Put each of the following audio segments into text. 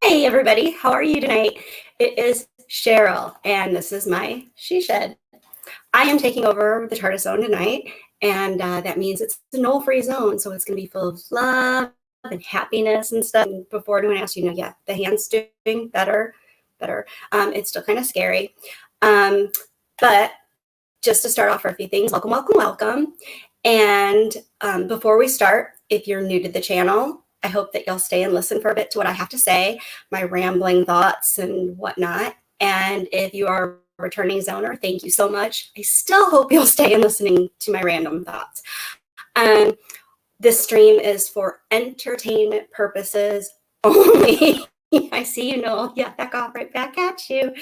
Hey everybody, how are you tonight? It is Cheryl, and this is my She Shed. I am taking over the Tardis zone tonight, and that means it's a null-free zone, so it's going to be full of love and happiness and stuff. And before anyone asks, yeah, the hand's doing better. It's still kind of scary, but just to start off for a few things, welcome. And before we start, if you're new to the channel, I hope that you'll stay and listen for a bit to what I have to say, my rambling thoughts and whatnot. And if you are a returning zoner, thank you so much. I still hope you'll stay and listening to my random thoughts. This stream is for entertainment purposes only. I see you, Noel. Yeah, back off right back at you.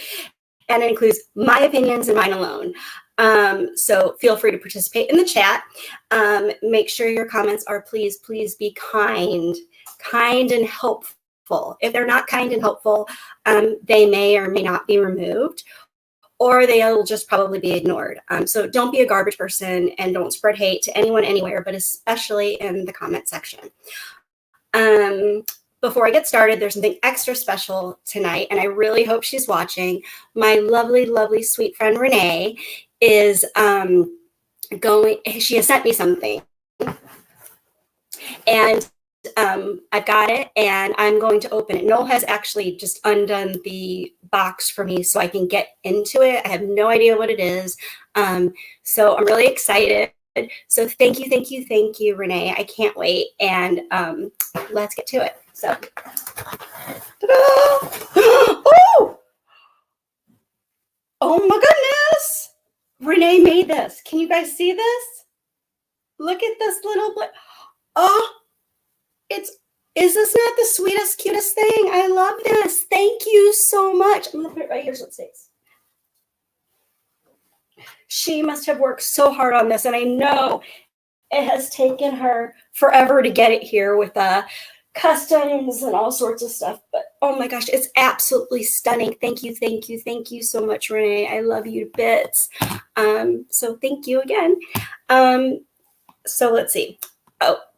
And it includes my opinions and mine alone. So feel free to participate in the chat. Make sure your comments are please be kind and helpful. If they're not kind and helpful, they may or may not be removed, or they'll just probably be ignored. So don't be a garbage person and don't spread hate to anyone anywhere, but especially in the comment section. Before I get started, there's something extra special tonight, and I really hope she's watching. My lovely, sweet friend Renee is she has sent me something, and I've got it, and I'm going to open it. Noel has actually just undone the box for me so I can get into it. I have no idea what it is, so I'm really excited. So thank you, Renee. I can't wait, and let's get to it. So, oh my goodness! Renee made this. Can you guys see this? Look at this little is this not the sweetest, cutest thing? I love this. Thank you so much. I'm gonna put it right here so it stays. She must have worked so hard on this, and I know it has taken her forever to get it here with customs and all sorts of stuff, but oh my gosh, it's absolutely stunning. Thank you so much, Renee. I love you to bits. So thank you again. So let's see.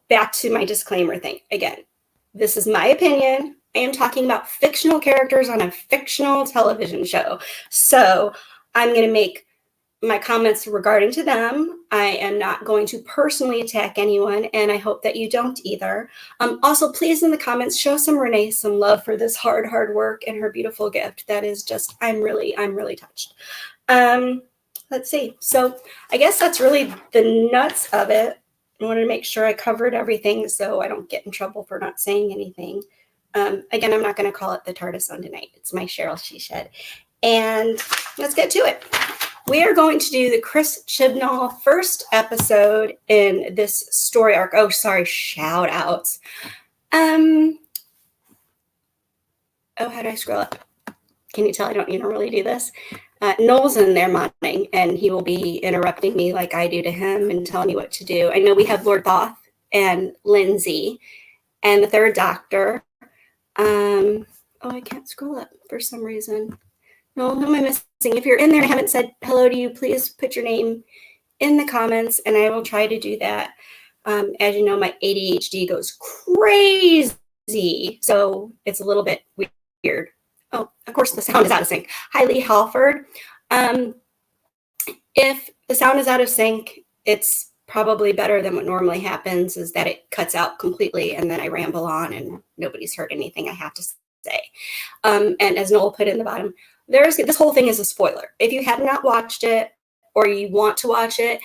Back to my disclaimer thing again. This is my opinion. I am talking about fictional characters on a fictional television show, so I'm going to make my comments regarding to them. I am not going to personally attack anyone, and I hope that you don't either. Also, please in the comments, show some Renee some love for this hard work and her beautiful gift. That is just, I'm really touched. Let's see. So I guess that's really the nuts of it. I wanted to make sure I covered everything so I don't get in trouble for not saying anything. Again, I'm not going to call it the Tardis on tonight. It's my Cheryl She Shed. And let's get to it. We are going to do the Chris Chibnall first episode in this story arc. Oh, sorry, shout outs. Oh, how do I scroll up? Can you tell I don't normally do this? Noel's in there monitoring, and he will be interrupting me like I do to him and telling me what to do. I know we have Lord Thoth and Lindsay and the third doctor. Oh, I can't scroll up for some reason. No, who am I missing? If you're in there and haven't said hello to you, please put your name in the comments, and I will try to do that. As you know, my ADHD goes crazy, so it's a little bit weird. Oh, of course, the sound is out of sync. Hi, Lee Halford. If the sound is out of sync, it's probably better than what normally happens, is that it cuts out completely, and then I ramble on, and nobody's heard anything I have to say. And as Noel put in the bottom, this whole thing is a spoiler. If you have not watched it or you want to watch it,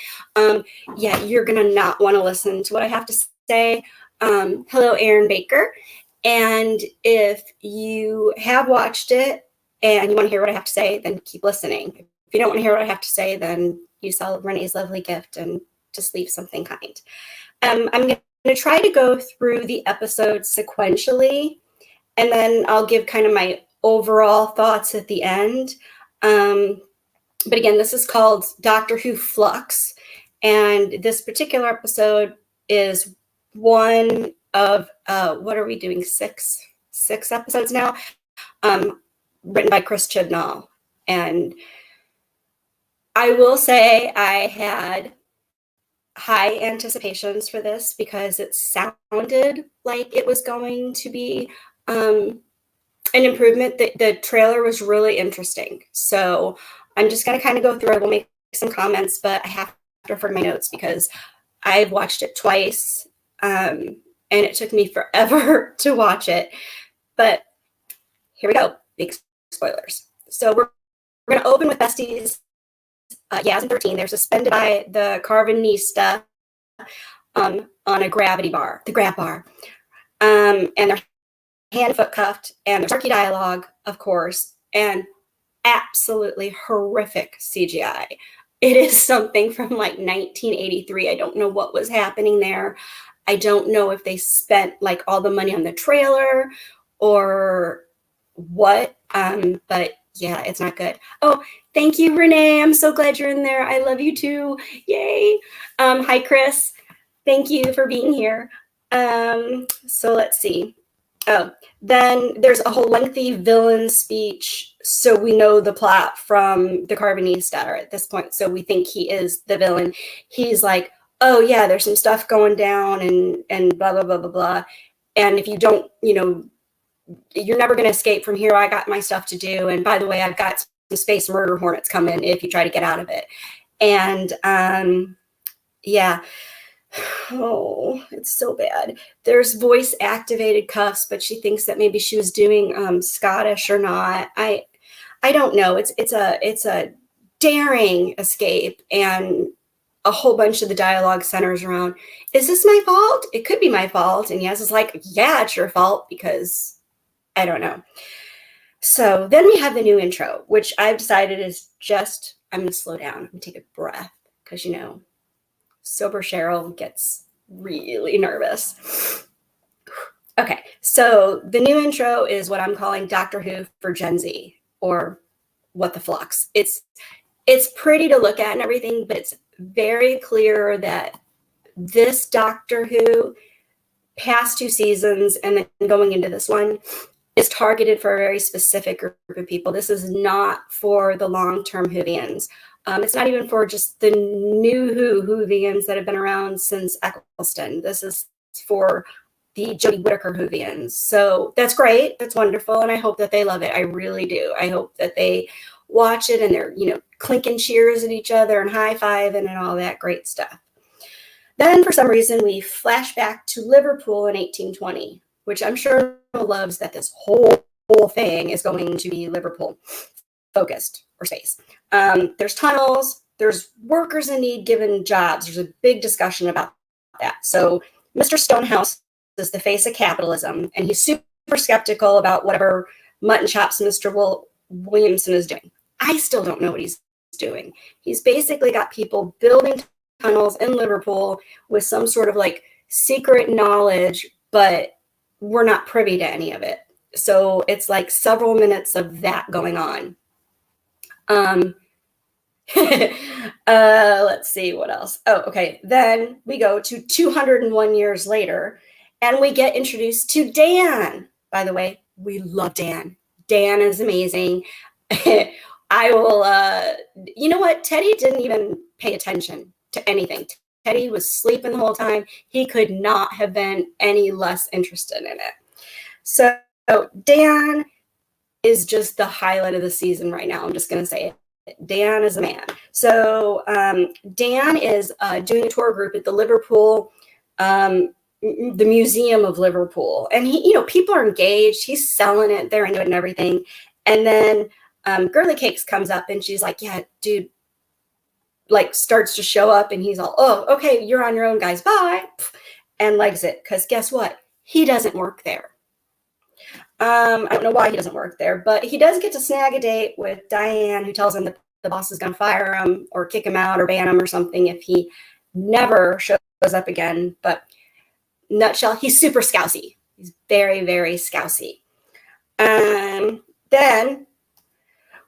yeah, you're going to not want to listen to what I have to say. Hello, Aaron Baker. And if you have watched it and you want to hear what I have to say, then keep listening. If you don't want to hear what I have to say, then you saw Renee's lovely gift and just leave something kind. I'm going to try to go through the episode sequentially and then I'll give kind of my overall thoughts at the end. But again, this is called Doctor Who Flux, and this particular episode is one of what are we doing? Six episodes now, written by Chris Chibnall. And I will say I had high anticipations for this because it sounded like it was going to be an improvement. The trailer was really interesting. So I'm just going to kind of go through it. We'll make some comments, but I have to refer to my notes because I've watched it twice, and it took me forever to watch it. But here we go. Big spoilers. So we're going to open with Besties, Yaz and 13. They're suspended by the Carvanista on a gravity bar, the grab bar. And they're hand foot cuffed, and there's turkey dialogue, of course, and absolutely horrific CGI. It is something from like 1983. I don't know what was happening there. I don't know if they spent like all the money on the trailer or what, but yeah, it's not good. Oh, thank you, Renee. I'm so glad you're in there. I love you too. Yay. Hi, Chris. Thank you for being here. So let's see. Oh, then there's a whole lengthy villain speech. So we know the plot from the Carvanista at this point. So we think he is the villain. He's like, oh yeah, there's some stuff going down and blah, blah, blah, blah, blah. And if you don't, you're never going to escape from here. I got my stuff to do. And by the way, I've got some space murder hornets coming if you try to get out of it. And yeah. Oh, it's so bad. There's voice activated cuffs, but she thinks that maybe she was doing Scottish or not. I don't know. It's a daring escape, and a whole bunch of the dialogue centers around, is this my fault? It could be my fault. And Yaz is like, yeah, it's your fault because I don't know. So then we have the new intro, which I've decided is just, I'm going to slow down and take a breath because, sober Cheryl gets really nervous. Okay, so the new intro is what I'm calling Doctor Who for Gen Z, or What the Flux. It's pretty to look at and everything, but it's very clear that this Doctor Who, past 2 seasons and then going into this one, is targeted for a very specific group of people. This is not for the long-term Whovians. It's not even for just the new Whovians that have been around since Eccleston. This is for the Jodie Whittaker Whovians. So that's great. That's wonderful. And I hope that they love it. I really do. I hope that they watch it and they're, clinking cheers at each other and high-fiving and all that great stuff. Then for some reason, we flash back to Liverpool in 1820, which I'm sure loves that this whole thing is going to be Liverpool focused or space. There's tunnels, there's workers in need given jobs. There's a big discussion about that. So Mr. Stonehouse is the face of capitalism, and he's super skeptical about whatever mutton chops Mr. Williamson is doing. I still don't know what he's doing. He's basically got people building tunnels in Liverpool with some sort of like secret knowledge, but we're not privy to any of it. So it's like several minutes of that going on. Let's see what else. Oh, okay. Then we go to 201 years later and we get introduced to Dan. By the way, we love Dan. Dan is amazing. I will, you know what? Teddy didn't even pay attention to anything. Teddy was sleeping the whole time. He could not have been any less interested in it. So Dan is just the highlight of the season right now. I'm just going to say it. Dan is a man. So Dan is doing a tour group at the Liverpool, the Museum of Liverpool. And he, people are engaged. He's selling it. They're into it and everything. And then Girly Cakes comes up and she's like, yeah, dude, like starts to show up and he's all, oh, okay, you're on your own, guys. Bye. And legs it. Because guess what? He doesn't work there. I don't know why he doesn't work there, but he does get to snag a date with Diane, who tells him that the boss is going to fire him or kick him out or ban him or something if he never shows up again. But nutshell, he's super scousy. He's very, very scousy. Then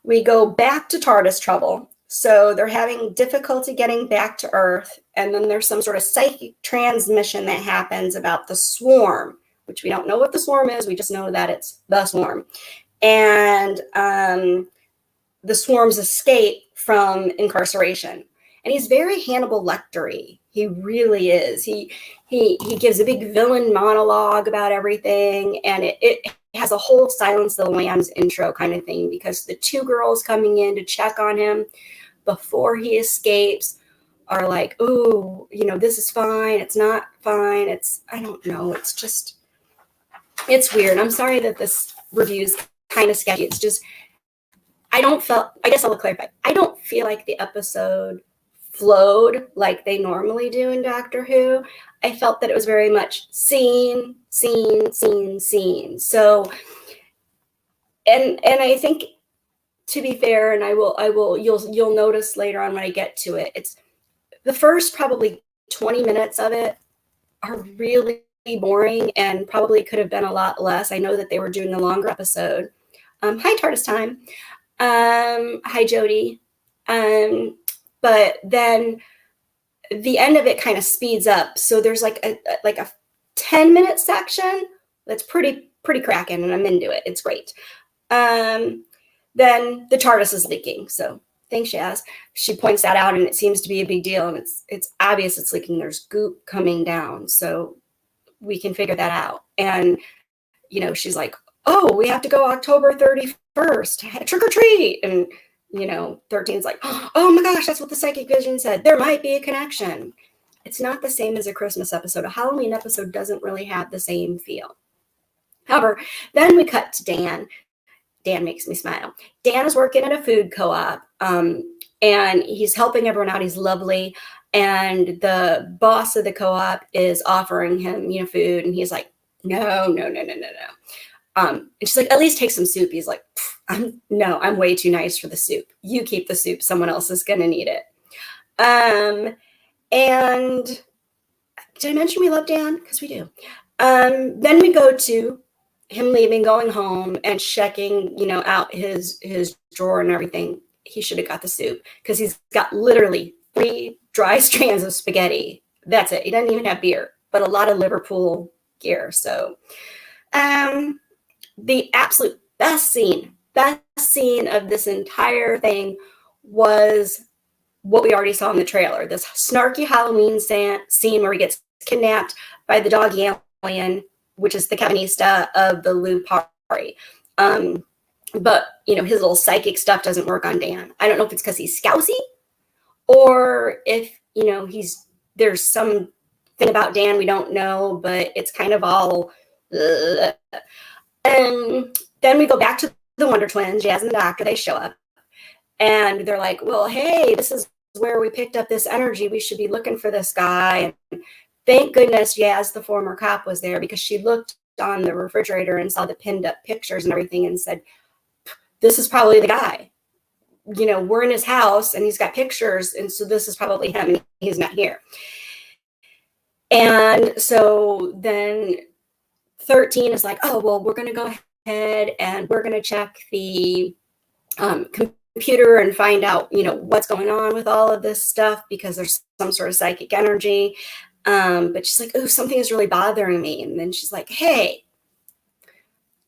we go back to Tardis trouble. So they're having difficulty getting back to Earth. And then there's some sort of psychic transmission that happens about the swarm, which we don't know what the swarm is. We just know that it's the swarm. And the swarm's escape from incarceration. And he's very Hannibal Lecter-y. He really is. He gives a big villain monologue about everything, and it has a whole Silence of the Lambs intro kind of thing, because the two girls coming in to check on him before he escapes are like, "Ooh, this is fine. It's not fine. I don't know. It's weird." I'm sorry that this review is kind of sketchy. It's just, I guess I'll clarify. I don't feel like the episode flowed like they normally do in Doctor Who. I felt that it was very much scene, scene, scene, scene. So, and I think, to be fair, and you'll notice later on when I get to it, it's the first probably 20 minutes of it are really boring and probably could have been a lot less. I know that they were doing the longer episode. Hi, TARDIS time. Hi, Jody. But then the end of it kind of speeds up. So there's like a 10-minute section that's pretty cracking, and I'm into it. It's great. Then the TARDIS is leaking. So thanks, Jazz. She points that out, and it seems to be a big deal. And it's obvious it's leaking. There's goop coming down. So we can figure that out. And, she's like, "Oh, we have to go October 31st, trick or treat." And, 13's like, "Oh my gosh, that's what the psychic vision said. There might be a connection." It's not the same as a Christmas episode. A Halloween episode doesn't really have the same feel. However, then we cut to Dan. Dan makes me smile. Dan is working at a food co-op, and he's helping everyone out. He's lovely. And the boss of the co-op is offering him, food. And he's like, no. And she's like, "At least take some soup." He's like, I'm way too nice for the soup. You keep the soup. Someone else is going to need it. And did I mention we love Dan? Because we do. Then we go to him leaving, going home, and checking, out his drawer and everything. He should have got the soup, because he's got literally 3 dry strands of spaghetti. That's it. He doesn't even have beer, but a lot of Liverpool gear. So, the absolute best scene of this entire thing was what we already saw in the trailer. This snarky Halloween scene where he gets kidnapped by the doggy alien, which is the Cabanista of the Lu Pari. But, his little psychic stuff doesn't work on Dan. I don't know if it's because he's scousy, or if, there's some thing about Dan we don't know, but it's kind of all... And then we go back to the Wonder Twins, Jazz and the Doctor. They show up, and they're like, "Well, hey, this is where we picked up this energy. We should be looking for this guy." And thank goodness Jazz, the former cop, was there, because she looked on the refrigerator and saw the pinned up pictures and everything and said, "This is probably the guy. We're in his house and he's got pictures, and so this is probably him, and he's not here." And so then 13 is like, "Oh, well, we're going to go ahead and we're going to check the computer and find out, what's going on with all of this stuff, because there's some sort of psychic energy." But she's like, "Oh, something is really bothering me." And then she's like, "Hey,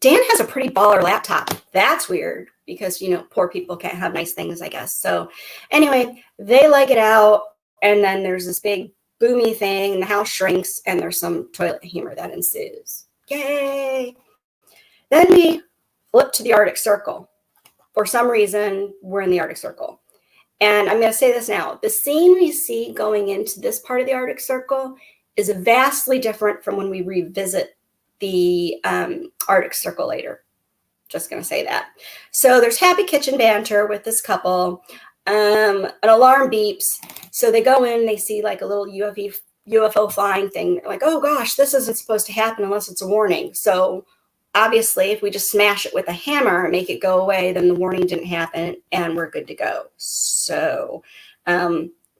Dan has a pretty baller laptop. That's weird, because, poor people can't have nice things, I guess." So anyway, they leg it out, and then there's this big boomy thing, and the house shrinks, and there's some toilet humor that ensues. Yay! Then we flip to the Arctic Circle. For some reason, we're in the Arctic Circle. And I'm going to say this now. The scene we see going into this part of the Arctic Circle is vastly different from when we revisit the Arctic Circle later. Just going to say that. So there's happy kitchen banter with this couple. An alarm beeps. So they go in, they see like a little UFO flying thing. They're like, "Oh gosh, this isn't supposed to happen unless it's a warning." So obviously, if we just smash it with a hammer and make it go away, then the warning didn't happen and we're good to go. So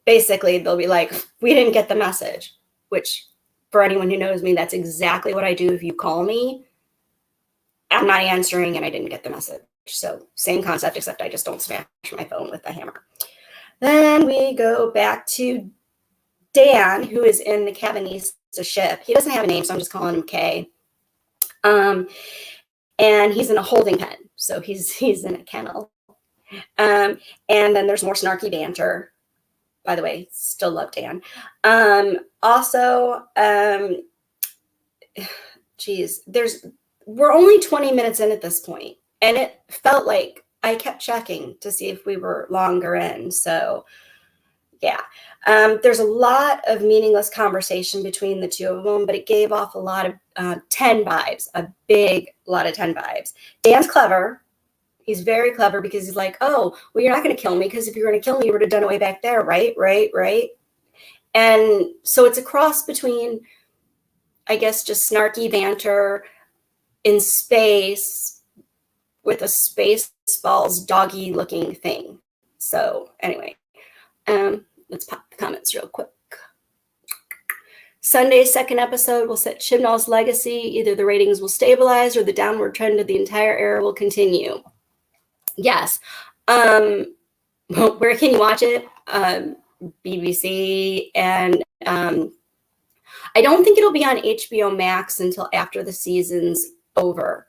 basically, they'll be like, "We didn't get the message," which, for anyone who knows me, that's exactly what I do if you call me. I'm not answering and I didn't get the message. So same concept, except I just don't smash my phone with the hammer. Then we go back to Dan, who is in the Cabinista ship. He doesn't have a name, so I'm just calling him K. And he's in a holding pen, so he's in a kennel. And then there's more snarky banter. By the way, still love Dan. Also, we're only 20 minutes in at this point, and it felt like I kept checking to see if we were longer in. So yeah, there's a lot of meaningless conversation between the two of them, but it gave off a lot of 10 vibes, a big lot of 10 vibes. Dan's clever. He's very clever because he's like, oh, well, you're not going to kill me because if you were going to kill me, you would have done it way back there, right? And so it's a cross between, I guess, just snarky banter in space with a Spaceballs doggy looking thing. So anyway, let's pop the comments real quick. Sunday's second episode will set Chibnall's legacy. Either the ratings will stabilize or the downward trend of the entire era will continue. Yes. Where can you watch it? BBC. And I don't think it'll be on HBO Max until after the season's over.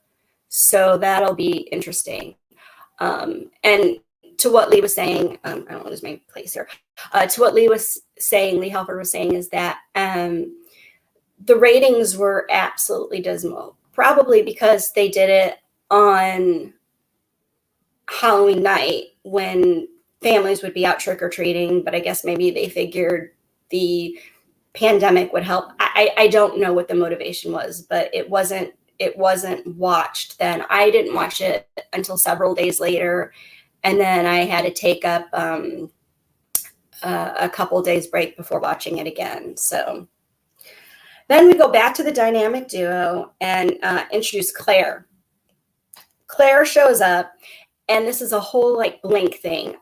So that'll be interesting. And to what Lee was saying, I don't want to lose my place here. To what Lee Halford was saying is that the ratings were absolutely dismal, probably because they did it on Halloween night when families would be out trick-or-treating, but I guess maybe they figured the pandemic would help. I don't know what the motivation was, but it wasn't watched then. I didn't watch it until several days later, and then I had to take up a couple days break before watching it again. So then we go back to the dynamic duo and introduce Claire. Claire shows up. And this is a whole like Blink thing.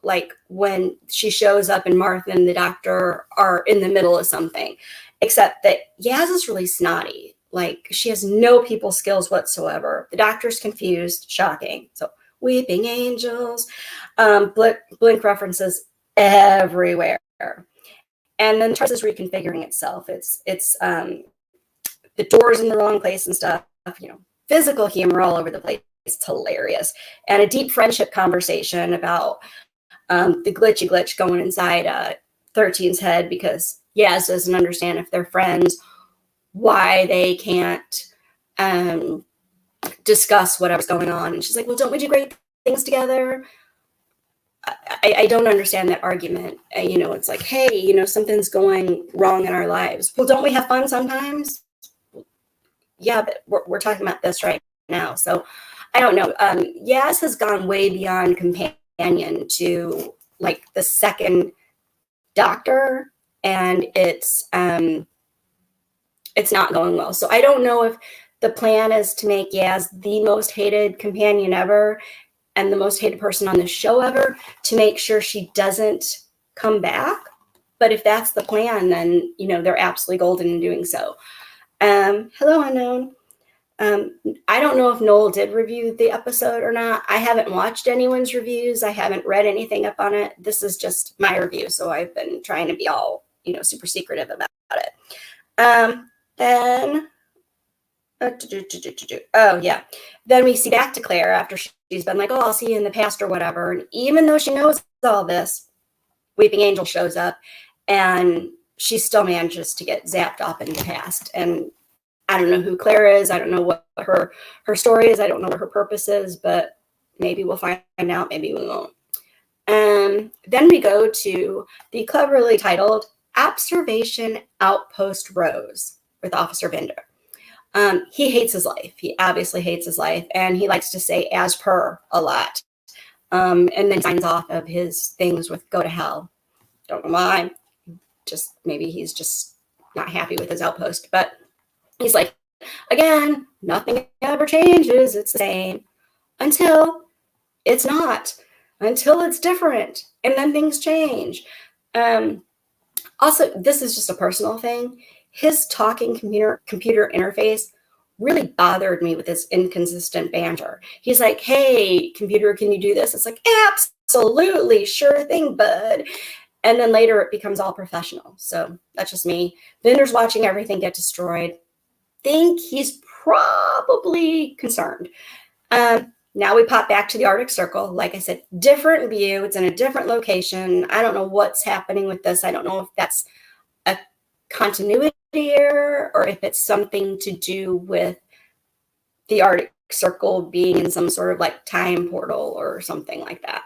Like when she shows up and Martha and the doctor are in the middle of something, except that Yaz is really snotty. Like she has no people skills whatsoever. The doctor's confused, shocking. So weeping angels, Blink references everywhere. And then the TARDIS is reconfiguring itself. It's the doors in the wrong place and stuff, physical humor all over the place. It's hilarious. And a deep friendship conversation about the glitchy glitch going inside 13's head because Yaz doesn't understand if they're friends, why they can't discuss whatever's going on. And she's like, well, don't we do great things together? I don't understand that argument. It's like, hey, something's going wrong in our lives. Well, don't we have fun sometimes? Yeah, but we're talking about this right now. So I don't know. Yaz has gone way beyond companion to like the second doctor, and it's not going well. So I don't know if the plan is to make Yaz the most hated companion ever and the most hated person on the show ever to make sure she doesn't come back. But if that's the plan, then, they're absolutely golden in doing so. Hello, unknown. I don't know if Noel did review the episode or not. I haven't watched anyone's reviews. I haven't read anything up on it. This is just my review. So I've been trying to be all, super secretive about it. Then we see back to Claire after she's been like, oh, I'll see you in the past or whatever. And even though she knows all this, Weeping Angel shows up and she still manages to get zapped off in the past. And I don't know who Claire is. I don't know what her story is. I don't know what her purpose is, but maybe we'll find out. Maybe we won't. Then we go to the cleverly titled Observation Outpost Rose with Officer Binder. He hates his life. He obviously hates his life, and he likes to say as per a lot. And then signs off of his things with go to hell. Don't know why. Maybe he's just not happy with his outpost, but he's like, again, nothing ever changes. It's the same until it's not, until it's different. And then things change. Also, this is just a personal thing. His talking computer interface really bothered me with this inconsistent banter. He's like, hey, computer, can you do this? It's like, absolutely, sure thing, bud. And then later it becomes all professional. So that's just me. Vinder's watching everything get destroyed. Think he's probably concerned. Now we pop back to the Arctic Circle. Like I said, different view. It's in a different location. I don't know what's happening with this. I don't know if that's a continuity error or if it's something to do with the Arctic Circle being in some sort of like time portal or something like that.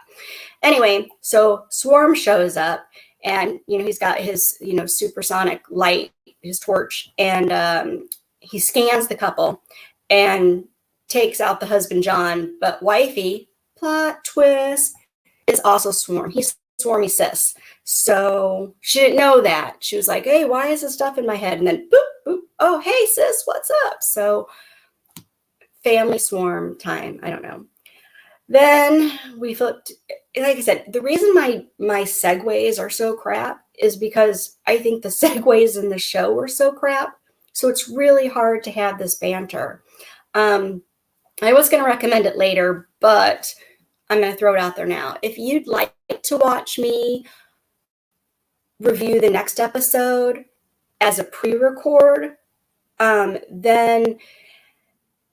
Anyway, so Swarm shows up and, he's got his, supersonic light, his torch, and he scans the couple and takes out the husband, John, but wifey, plot twist, is also Swarm. He's Swarmy sis. So she didn't know that. She was like, hey, why is this stuff in my head? And then boop, boop. Oh, hey, sis, what's up? So family Swarm time. I don't know. Then we flipped. Like I said, the reason my segues are so crap is because I think the segues in the show are so crap. So it's really hard to have this banter. I was going to recommend it later, but I'm going to throw it out there now. If you'd like to watch me review the next episode as a pre-record, then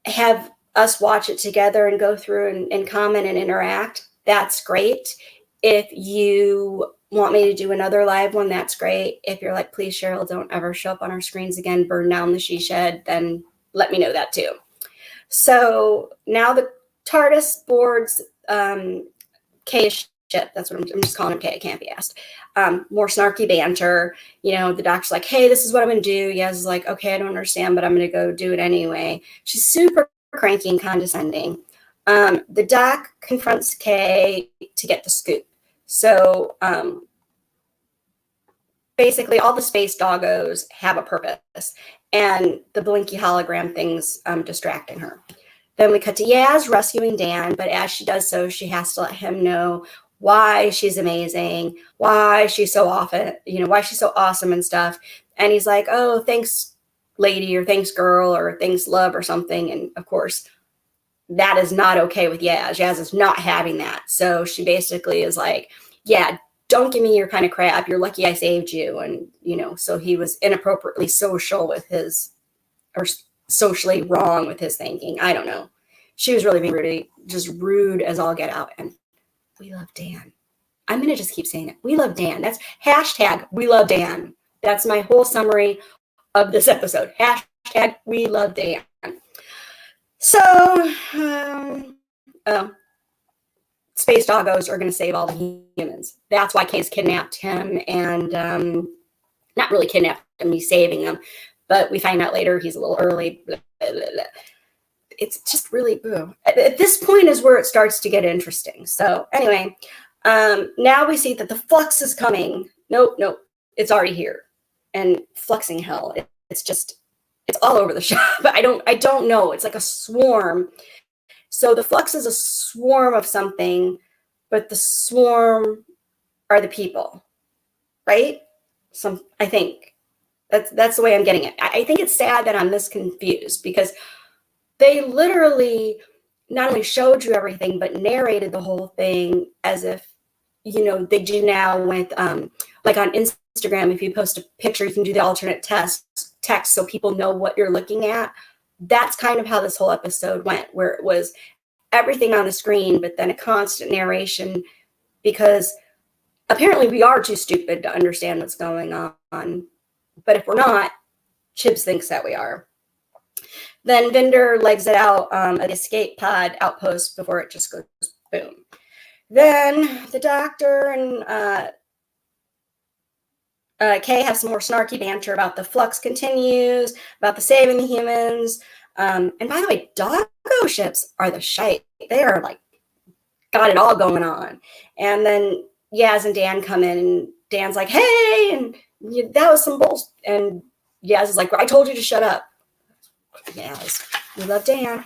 have us watch it together and go through and comment and interact, that's great. If you want me to do another live one, that's great. If you're like, please, Cheryl, don't ever show up on our screens again, burn down the she shed, then let me know that too. So now the TARDIS boards K's ship. That's what I'm just calling him K. I can't be asked. More snarky banter. The doctor's like, hey, this is what I'm going to do. Yaz is like, okay, I don't understand, but I'm going to go do it anyway. She's super cranky and condescending. The doc confronts K to get the scoop. So basically all the space doggos have a purpose, and the blinky hologram thing's distracting her. Then we cut to Yaz rescuing Dan, but as she does so, she has to let him know why she's amazing, why she's so why she's so awesome and stuff. And he's like, oh, thanks, lady, or thanks, girl, or thanks, love, or something. And of course, that is not okay with Yaz. Yaz is not having that. So she basically is like, yeah, don't give me your kind of crap. You're lucky I saved you. And, so he was inappropriately social with his, or socially wrong with his thinking. I don't know. She was really being just rude as all get out. And we love Dan. I'm going to just keep saying it. We love Dan. That's hashtag we love Dan. That's my whole summary of this episode. Hashtag we love Dan. So, space doggos are going to save all the humans. That's why Kay's kidnapped him and not really kidnapped him, he's saving him. But we find out later he's a little early. Blah, blah, blah. It's just really, at this point is where it starts to get interesting. So anyway, now we see that the flux is coming. Nope, it's already here. And fluxing hell, it's all over the shop. But I don't know. It's like a swarm. So the flux is a swarm of something, but the swarm are the people, right? I think that's the way I'm getting it. I think it's sad that I'm this confused because they literally not only showed you everything, but narrated the whole thing as if, they do now with, like on Instagram, if you post a picture, you can do the alternate text so people know what you're looking at. That's kind of how this whole episode went, where it was everything on the screen, but then a constant narration because apparently we are too stupid to understand what's going on. But if we're not, Chibs thinks that we are. Then Vinder legs it out at the escape pod outpost before it just goes boom. Then the doctor and Kay have some more snarky banter about the flux continues, about the saving the humans. And by the way, doggo ships are the shite. They are like, got it all going on. And then Yaz and Dan come in and Dan's like, hey, and that was some bullshit. And Yaz is like, I told you to shut up. Yaz, we love Dan.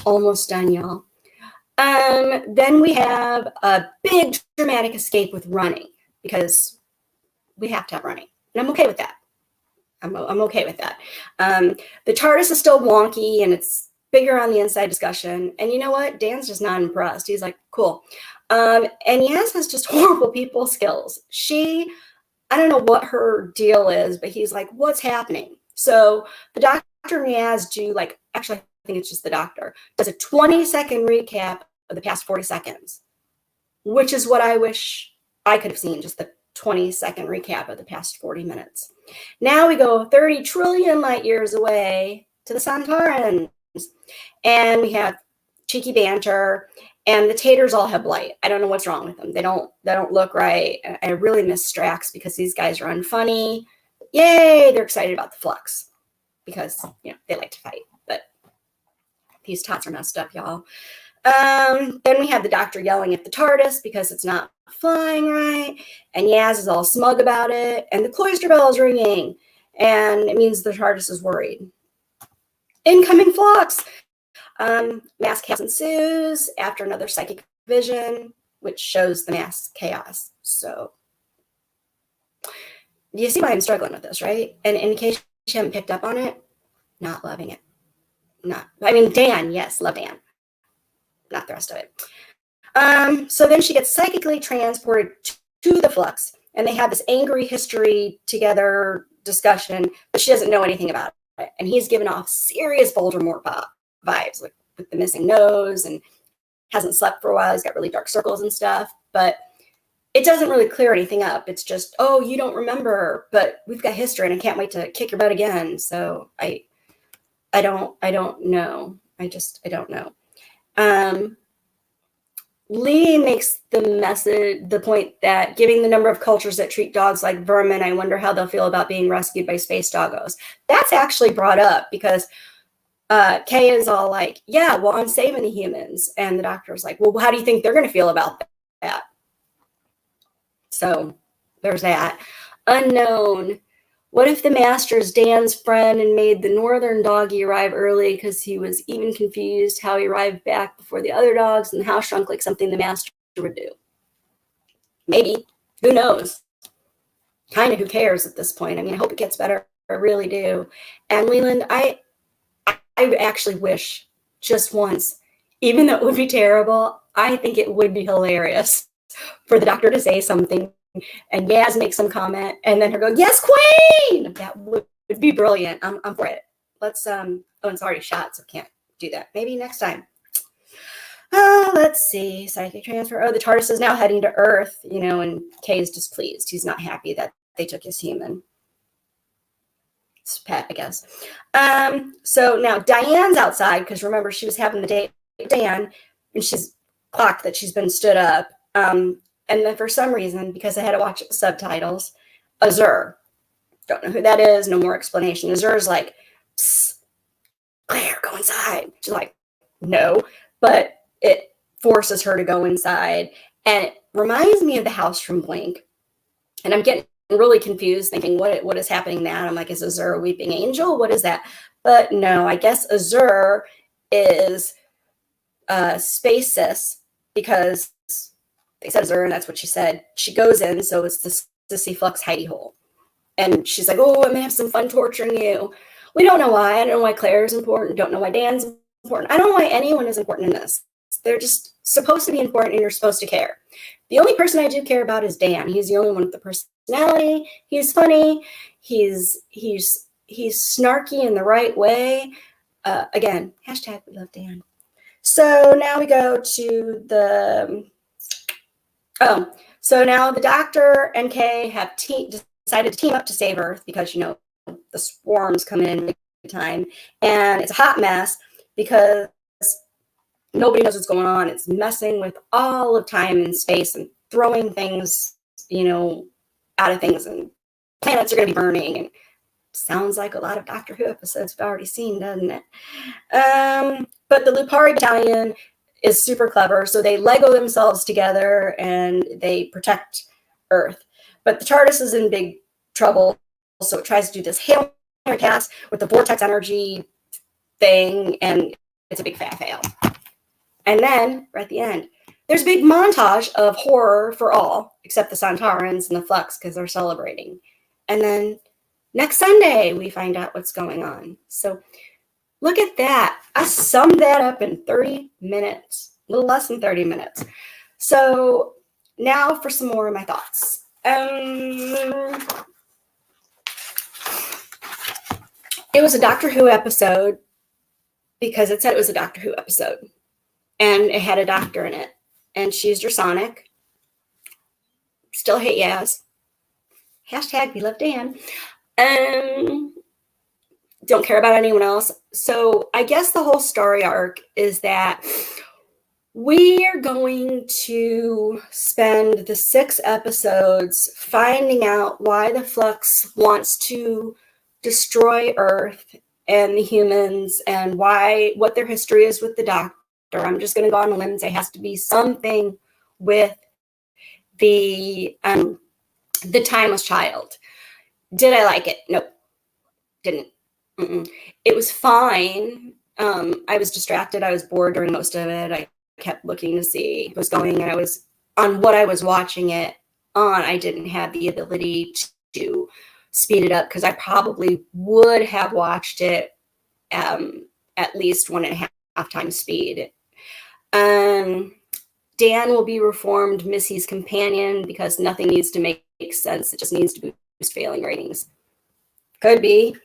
Almost done, y'all. Then we have a big dramatic escape with running because we have to have running. And I'm okay with that. I'm okay with that. The TARDIS is still wonky and it's bigger on the inside discussion. And you know what? Dan's just not impressed. He's like, cool. And Yaz has just horrible people skills. I don't know what her deal is, but he's like, what's happening? So the doctor and Yaz do actually, I think it's just the doctor, does a 20-second recap of the past 40 seconds, which is what I wish I could have seen, just the 20-second recap of the past 40 minutes. Now we go 30 trillion light years away to the Santarans, and we have cheeky banter, and the taters all have blight. I don't know what's wrong with them. They don't look right. I really miss Strax because these guys are unfunny. Yay, they're excited about the flux because, they like to fight. But these tots are messed up, y'all. Then we have the doctor yelling at the TARDIS because it's not flying right, and Yaz is all smug about it, and the cloister bell is ringing, and it means the TARDIS is worried. Incoming flux! Mass chaos ensues after another psychic vision, which shows the mass chaos. So, you see why I'm struggling with this, right? And in case you haven't picked up on it, not loving it. Dan, yes, love Dan. Not the rest of it. So then she gets psychically transported to the flux, and they have this angry history together discussion, but she doesn't know anything about it. And he's given off serious Voldemort vibes, like with the missing nose, and hasn't slept for a while. He's got really dark circles and stuff, but it doesn't really clear anything up. It's just, oh, you don't remember, but we've got history, and I can't wait to kick your butt again. So I don't know. I don't know. Lee makes the point that given the number of cultures that treat dogs like vermin, I wonder how they'll feel about being rescued by space doggos. That's actually brought up because Kay is all like, yeah, well, I'm saving the humans. And the doctor's like, well, how do you think they're going to feel about that? So there's that. Unknown. What if the master's Dan's friend and made the northern doggy arrive early because he was even confused how he arrived back before the other dogs and the house shrunk like something the master would do? Maybe. Who knows? Kind of who cares at this point? I mean, I hope it gets better. I really do. And Leland, I actually wish just once, even though it would be terrible, I think it would be hilarious for the doctor to say something and Yaz make some comment and then her go, yes, queen! That would be brilliant. I'm for it. Let's, it's already shot, so can't do that. Maybe next time. Let's see. Psychic transfer. Oh, the TARDIS is now heading to Earth, and Kay is displeased. He's not happy that they took his human. It's pet, I guess. So now Diane's outside because remember she was having the date with Dan and she's clocked that she's been stood up. And then for some reason, because I had to watch subtitles, Azur, don't know who that is, no more explanation. Azur's like, psst, Claire, go inside. She's like, no, but it forces her to go inside. And it reminds me of the house from Blink. And I'm getting really confused thinking what is happening now. I'm like, is Azur a weeping angel? What is that? But no, I guess Azur is space cis because they said Azur, and that's what she said. She goes in, so it's the sissy flux hidey hole. And she's like, oh, I'm going to have some fun torturing you. We don't know why. I don't know why Claire is important. Don't know why Dan's important. I don't know why anyone is important in this. They're just supposed to be important, and you're supposed to care. The only person I do care about is Dan. He's the only one with the personality. He's funny. He's snarky in the right way. Again, hashtag we love Dan. So now we go to so now the doctor and Kay have decided to team up to save Earth because, the swarms come in big time. And it's a hot mess because nobody knows what's going on. It's messing with all of time and space and throwing things, out of things. And planets are going to be burning. And sounds like a lot of Doctor Who episodes we've already seen, doesn't it? But the Lupari Battalion is super clever. So they Lego themselves together and they protect Earth. But the TARDIS is in big trouble. So it tries to do this Hail Mary pass with the vortex energy thing. And it's a big fat fail. And then, right at the end, there's a big montage of horror for all, except the Santarans and the Flux, because they're celebrating. And then Next Sunday, we find out what's going on. So look at that. I summed that up in 30 minutes, a little less than 30 minutes. So now for some more of my thoughts. It was a Doctor Who episode because it said it was a Doctor Who episode. And it had a doctor in it. And she used her sonic. Still hate Yaz. Hashtag we love Dan. Don't care about anyone else. So I guess the whole story arc is that we are going to spend the 6 episodes finding out why the Flux wants to destroy Earth and the humans and what their history is with the Doctor. I'm just going to go on a limb and say it has to be something with the Timeless Child. Did I like it? Nope. Didn't. It was fine. I was distracted. I was bored during most of it. I kept looking to see what was going, and I was on what I was watching it on. I didn't have the ability to speed it up because I probably would have watched it at least 1.5 times speed. Dan will be reformed Missy's companion because nothing needs to make sense. It just needs to boost failing ratings. Could be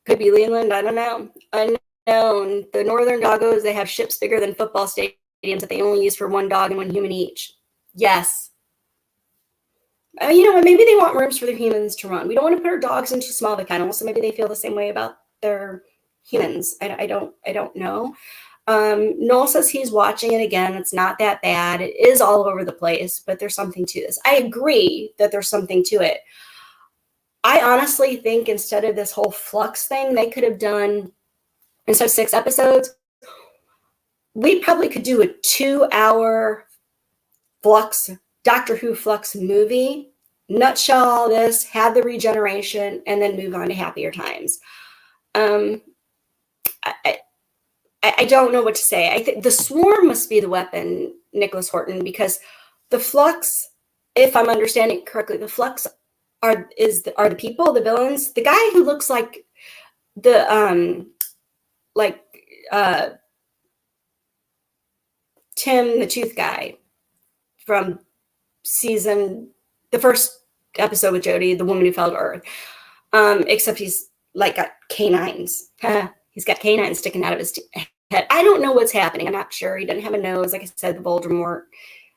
Leland. I don't know. Unknown. The Northern Doggos, they have ships bigger than football stadiums that they only use for 1 dog and 1 human each. Yes. Maybe they want rooms for their humans to run. We don't want to put our dogs into small the kennel, so maybe they feel the same way about their humans. I don't know. Noel says he's watching it again. It's not that bad. It is all over the place, but there's something to this. I agree that there's something to it. I honestly think instead of this whole Flux thing, they could have done, instead of 6 episodes, we probably could do a 2-hour Flux, Doctor Who Flux movie, nutshell all this, have the regeneration, and then move on to happier times. I don't know what to say. I think the swarm must be the weapon, Nicholas Horton, because the Flux, if I'm understanding correctly, the Flux are the people, the villains. The guy who looks like the Tim the Tooth guy from the first episode with Jodie, the woman who fell to Earth. Except he's like got canines. He's got canines sticking out of his head. I don't know what's happening. I'm not sure. He doesn't have a nose. Like I said, the Voldemort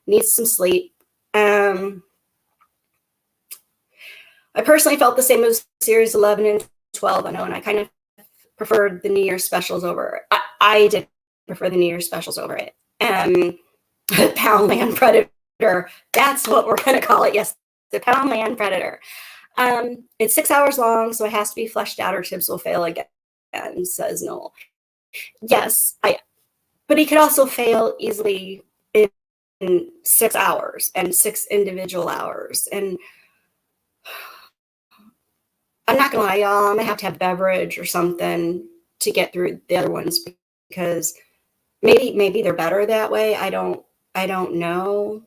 needs some sleep. I personally felt the same as series 11 and 12. I know, and I kind of preferred the New Year's specials over it. I did prefer the New Year's specials over it. Poundland Predator. That's what we're going to call it. Yes, the Poundland Predator. It's 6 hours long, so it has to be fleshed out or Tibbs will fail again, says Noel. Yes, but he could also fail easily in 6 hours and 6 individual hours. And I'm not gonna lie, y'all, I'm gonna have to have beverage or something to get through the other ones because maybe they're better that way. I don't know.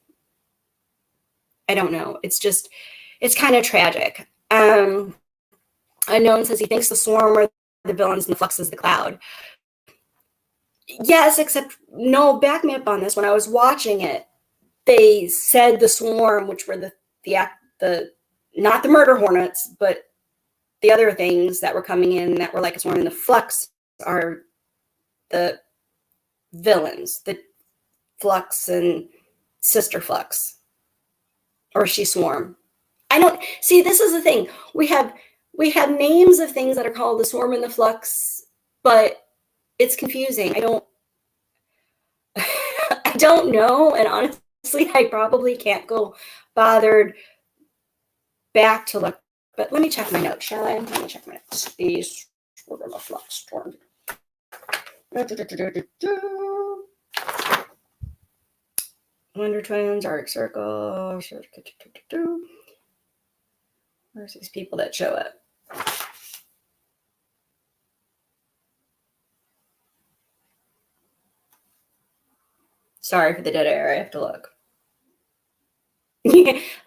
It's kind of tragic. Unknown says he thinks the swarm are the villains and the Flux is the cloud. Yes, except no, back me up on this. When I was watching it, they said the swarm, which were the not the murder hornets, but the other things that were coming in that were like a swarm, and the Flux are the villains, the Flux and Sister Flux, or she Swarm. I don't see. This is the thing. We have names of things that are called the Swarm and the Flux, but it's confusing. I don't know, and honestly, I probably can't go bothered back to look. But let me check my notes, shall I? Let me check my notes. These Swarm and the Flux Storm. Wonder Twins, Arctic Circle. Where's these people that show up? Sorry for the dead air. I have to look.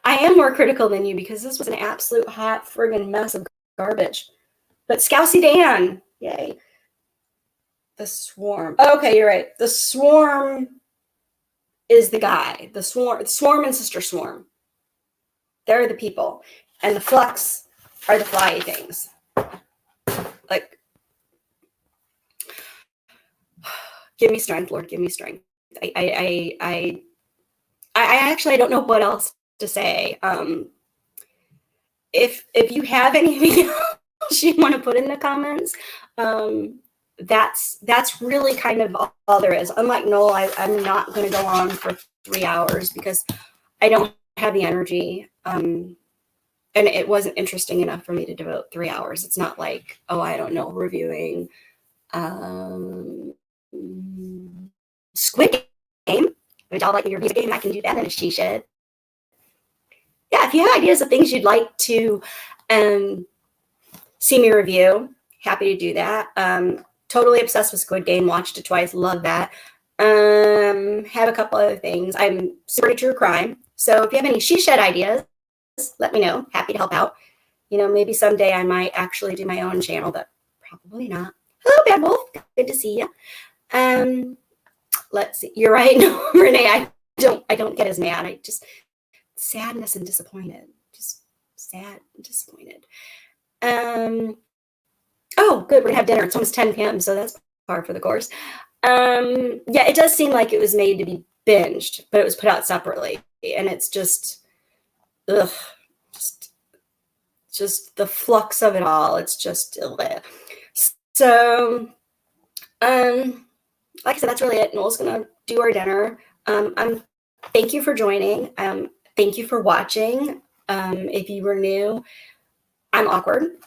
I am more critical than you because this was an absolute hot friggin' mess of garbage. But Scousey Dan, yay. The Swarm. Okay, you're right. The Swarm is the guy. The Swarm and Sister Swarm. They're the people. And the Flux are the flyy things. Like, give me strength, Lord, give me strength. I actually don't know what else to say. If you have anything else you want to put in the comments, that's really kind of all there is. Unlike Noel, I'm not going to go on for 3 hours because I don't have the energy. And it wasn't interesting enough for me to devote 3 hours. It's not like, oh, I don't know, reviewing Squid Game, which I'll like your review game. I can do that in a she shed. Yeah, if you have ideas of things you'd like to see me review, happy to do that. Totally obsessed with Squid Game, watched it twice, love that. Have a couple other things. I'm super into true crime. So if you have any she shed ideas, let me know. Happy to help out. You know, maybe someday I might actually do my own channel, but probably not. Hello, Bad Wolf. Good to see you. Let's see. You're right. No, Renee, I don't get as mad. I just sadness and disappointed. Just sad and disappointed. Oh, good. We're gonna have dinner. It's almost 10 p.m., so that's par for the course. Yeah, it does seem like it was made to be binged, but it was put out separately, and it's just, ugh, just the flux of it all. It's just, ugh. So, like I said, that's really it. Noel's gonna do our dinner. Thank you for joining. Thank you for watching. If you were new, I'm awkward.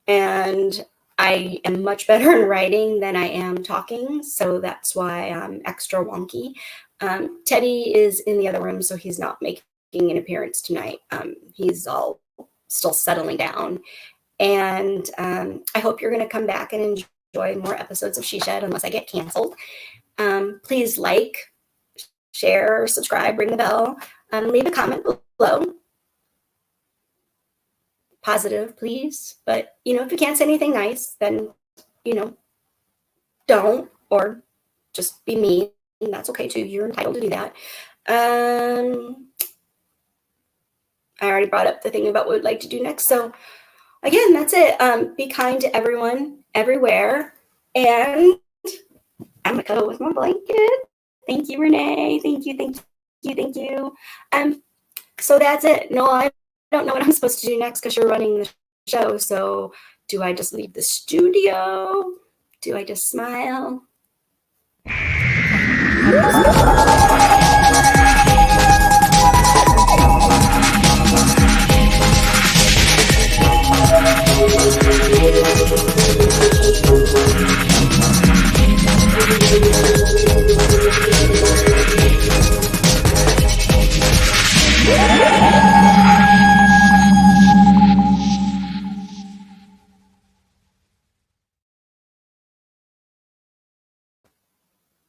And I am much better in writing than I am talking, so that's why I'm extra wonky. Teddy is in the other room, so he's not making an appearance tonight. He's all still settling down. And I hope you're going to come back and enjoy more episodes of She Shed unless I get canceled. Please like, share, subscribe, ring the bell, leave a comment below. Positive, please. But, you know, if you can't say anything nice, then, you know, don't, or just be mean. That's okay too. You're entitled to do that. I already brought up the thing about what we'd like to do next. So again, that's it. Be kind to everyone, everywhere. And I'm gonna cuddle with my blanket. Thank you, Renee. Thank you, thank you, thank you. So that's it. No, I don't know what I'm supposed to do next because you're running the show. So do I just leave the studio? Do I just smile?